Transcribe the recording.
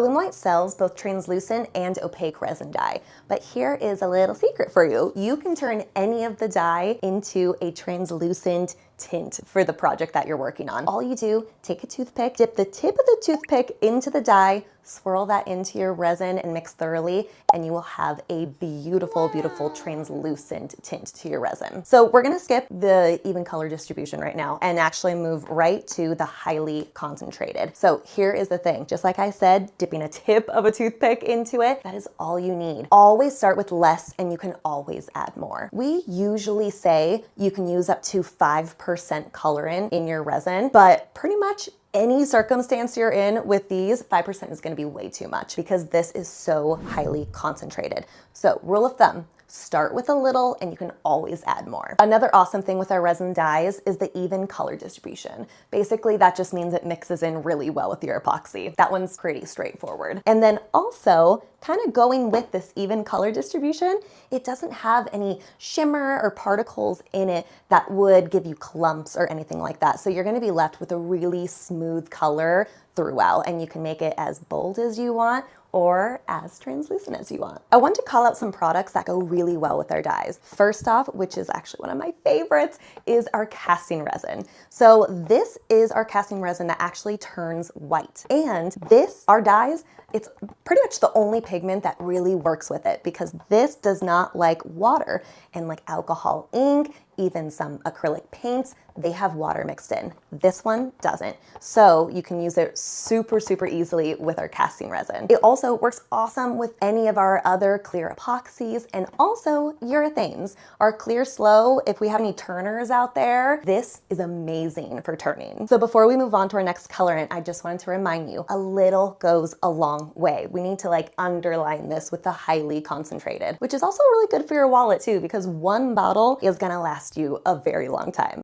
Alumilite sells both translucent and opaque resin dye, but here is a little secret for you. You can turn any of the dye into a translucent tint for the project that you're working on. All you do, take a toothpick, dip the tip of the toothpick into the dye, swirl that into your resin and mix thoroughly, and you will have a beautiful, beautiful translucent tint to your resin. So we're gonna skip the even color distribution right now and actually move right to the highly concentrated. So here is the thing, just like I said, dipping a tip of a toothpick into it, that is all you need. Always start with less and you can always add more. We usually say you can use up to 5% colorant in your resin, but pretty much any circumstance you're in with these, 5% is gonna be way too much because this is so highly concentrated. So rule of thumb, start with a little and you can always add more. Another awesome thing with our resin dyes is the even color distribution. Basically, that just means it mixes in really well with your epoxy. That one's pretty straightforward. And then also, kind of going with this even color distribution, it doesn't have any shimmer or particles in it that would give you clumps or anything like that. So you're gonna be left with a really smooth color throughout, and you can make it as bold as you want or as translucent as you want. I want to call out some products that go really well with our dyes. First off, which is actually one of my favorites, is our casting resin. So this is our casting resin that actually turns white. And our dyes, it's pretty much the only pigment that really works with it because this does not like water, and like alcohol ink, even some acrylic paints, they have water mixed in. This one doesn't. So you can use it super, super easily with our casting resin. It also works awesome with any of our other clear epoxies and also urethanes. Our clear slow, if we have any turners out there, this is amazing for turning. So before we move on to our next colorant, I just wanted to remind you, a little goes a long way. We need to like underline this with the highly concentrated, which is also really good for your wallet too, because one bottle is gonna last you a very long time.